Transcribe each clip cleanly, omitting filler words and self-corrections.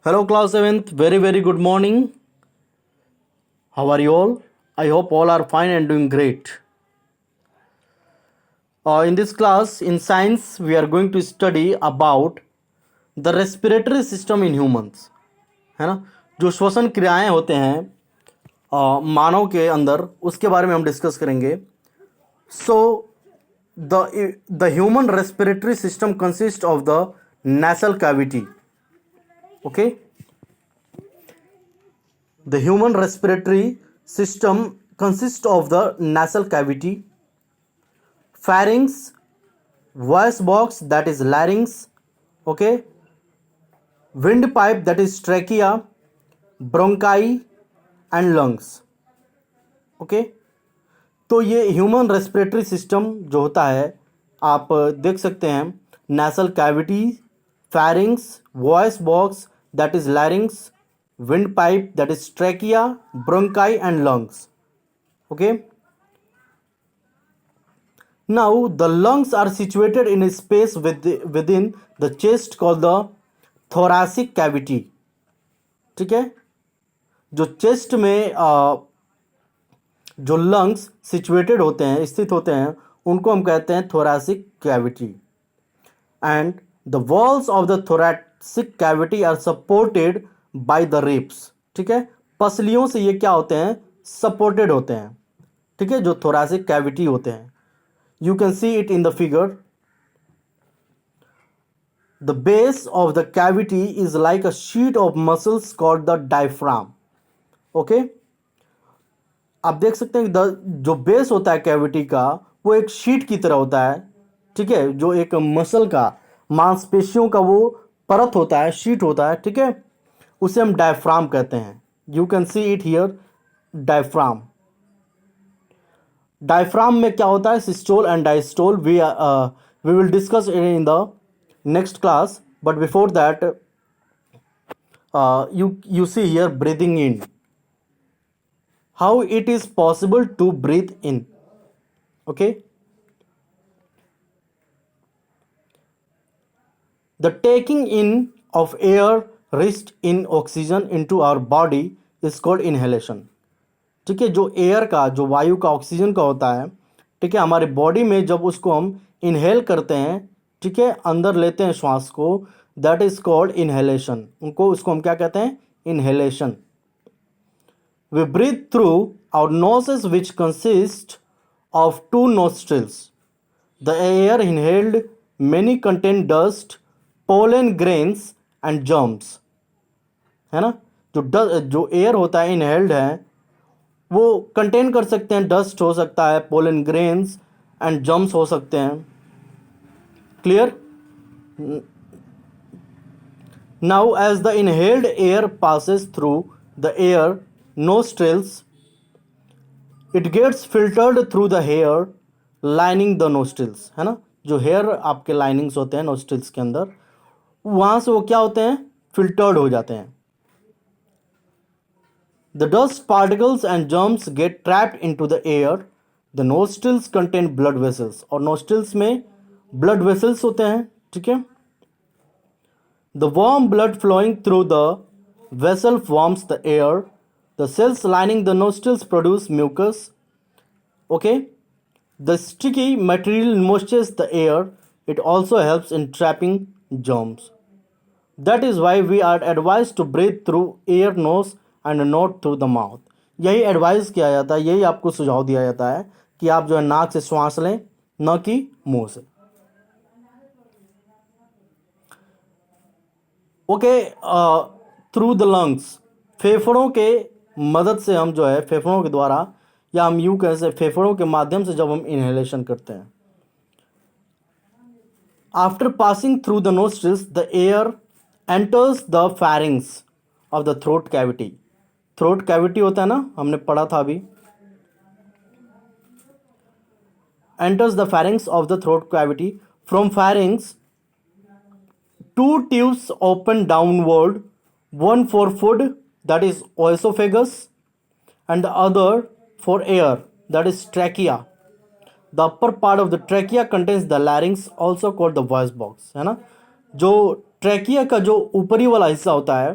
Hello, class 7th. Very good morning. How are you all? I hope all are fine and doing great. In this class, in science, we are going to study about the respiratory system in humans. है ना, जो श्वसन क्रियाएं होते हैं मानव के अंदर, उसके बारे में हम डिस्कस करेंगे. So the human respiratory system consist of the nasal cavity. Okay. The human respiratory system consists of the nasal cavity, pharynx, voice box that is larynx, okay, windpipe that is trachea, bronchi and lungs. Okay. तो ये human respiratory system जो होता है, आप देख सकते हैं, nasal cavity, pharynx, voice box that is larynx, windpipe that is trachea, bronchi and lungs. Okay. Now the lungs are situated in a space within the chest called the thoracic cavity. ठीक है, जो chest में जो lungs situated होते हैं, स्थित होते हैं, उनको हम कहते हैं thoracic cavity. And the walls of the thoracic cavity are supported by the ribs. ठीक है, पसलियों से ये क्या होते हैं, सपोर्टेड होते हैं. ठीक है, जो thoracic cavity होते हैं. You can see it in the figure. The base of the cavity is like a sheet of muscles called the diaphragm. Okay. आप देख सकते हैं जो बेस होता है कैविटी का, वो एक शीट की तरह होता है. ठीक है, जो एक मसल का, मांसपेशियों का वो परत होता है, शीट होता है. ठीक है, उसे हम डायफ्राम कहते हैं. You can see it here, diaphragm. Diaphragm में क्या होता है, systole and diastole. We will discuss in the next class, but before that you see here breathing in, how it is possible to breathe in. Okay. The taking in of air rich in oxygen into our body is called inhalation. ठीक है, जो air का, जो वायु का, oxygen का होता है, ठीक है, हमारे बॉडी में जब उसको हम इनहेल करते हैं, ठीक है, अंदर लेते हैं श्वास को, दैट इज कॉल्ड इनहेलेशन. उसको हम क्या कहते हैं, inhalation. We breathe through our noses, which consist of two nostrils. The air inhaled many contain dust, pollen grains and germs. है ना, जो एयर होता है इनहेल्ड है, वो कंटेन कर सकते हैं, डस्ट हो सकता है, पोलन ग्रेन्स एंड जर्म्स हो सकते हैं. Clear. Now as the inhaled air passes through the air nostrils, it gets filtered through the hair lining the nostrils. है ना, जो हेयर आपके लाइनिंग्स होते हैं नोस्ट्रिल्स के अंदर, वहां से वो क्या होते हैं, फिल्टर्ड हो जाते हैं. The dust particles and germs get trapped into the air. The nostrils contain blood vessels. और nostrils में blood vessels होते हैं. ठीक है. The warm blood flowing through the vessel warms the air. The cells lining the nostrils produce mucus. Okay. The sticky material moistures the air. It also helps in trapping germs. That is why we are advised to breathe through ear, nose and not through the mouth. यही advice किया जाता है, यही आपको सुझाव दिया जाता है कि आप जो है नाक से श्वास लें, न कि मुंह से. ओके. थ्रू द लंग्स, फेफड़ों के मदद से हम जो है, फेफड़ों के द्वारा, या हम यूं कह सकते, फेफड़ों के माध्यम से जब हम इनहेलेशन करते हैं, after passing through the nostrils the air enters the फैरिंग्स of the throat cavity. Throat cavity होता है ना, हमने पढ़ा था अभी. Enters the फैरिंग्स of the throat cavity. From फैरिंग्स two tubes open downward, one for food, that is oesophagus, and the other for air, that is trachea. The upper part of the trachea contains the larynx, also called the voice box. है ना, जो trachea का जो ऊपरी वाला हिस्सा होता है,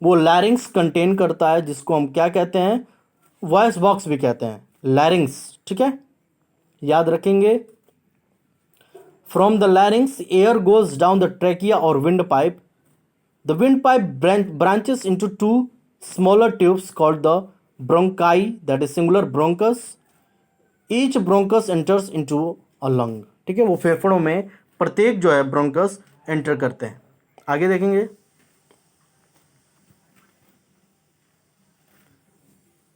वो लैरिंग्स कंटेन करता है, जिसको हम क्या कहते हैं, वॉइस बॉक्स भी कहते हैं, लैरिंग्स। ठीक है, याद रखेंगे। From the larynx air goes down the trachea और wind pipe. The wind pipe branches into two smaller tubes called the bronchi, that is singular bronchus. Each bronchus enters into a lung. ठीक है, वो फेफड़ों में प्रत्येक जो है bronchus enter करते हैं। आगे देखेंगे।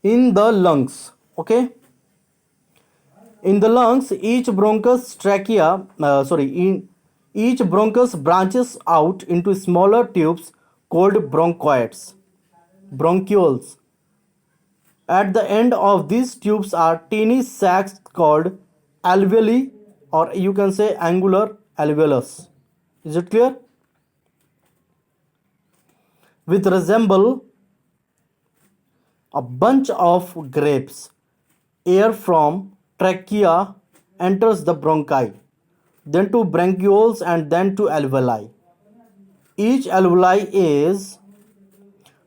In the lungs, okay, in the lungs each bronchus each bronchus branches out into smaller tubes called bronchioles. At the end of these tubes are teeny sacs called alveoli, or you can say angular alveolus. Is it clear? Which resemble a bunch of grapes. Air from trachea enters the bronchi, then to bronchioles and then to alveoli. Each alveoli is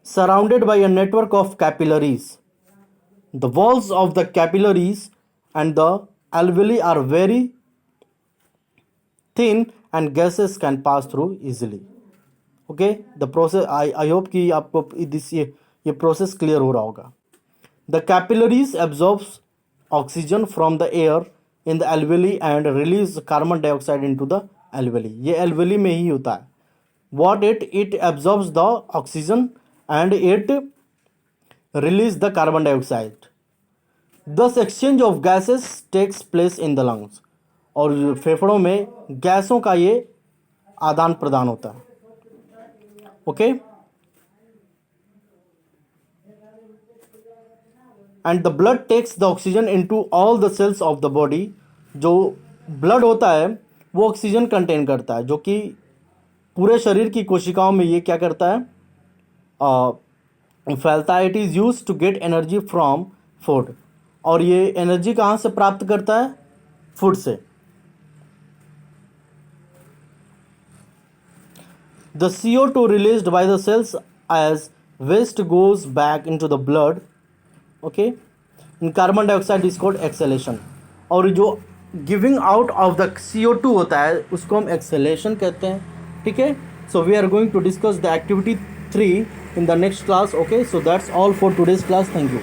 surrounded by a network of capillaries. The walls of the capillaries and the alveoli are very thin and gases can pass through easily. Okay, the process, I hope कि आपको this ये process clear हो रहा होगा. The capillaries absorbs oxygen from the air in the alveoli and release carbon dioxide into the alveoli. ये alveoli में ही होता है. What it absorbs the oxygen and it release the carbon dioxide. Thus exchange of gases takes place in the lungs. और फेफड़ों में गैसों का ये आदान प्रदान होता है. Okay, and the blood takes the oxygen into all the cells of the body. जो ब्लड होता है वो ऑक्सीजन कंटेन करता है, जो कि पूरे शरीर की कोशिकाओं में ये क्या करता है, फैलता है. It is use to get energy from food. और ये एनर्जी कहाँ से प्राप्त करता है, फूड से. The CO2 released by the cells as waste goes back into the blood. Okay, and carbon dioxide is called exhalation. और जो giving out of the CO2 होता है उसको हम एक्सेलेशन कहते हैं. ठीक है, so we are going to discuss the activity 3 in the next class. Okay, so that's all for today's class. Thank you.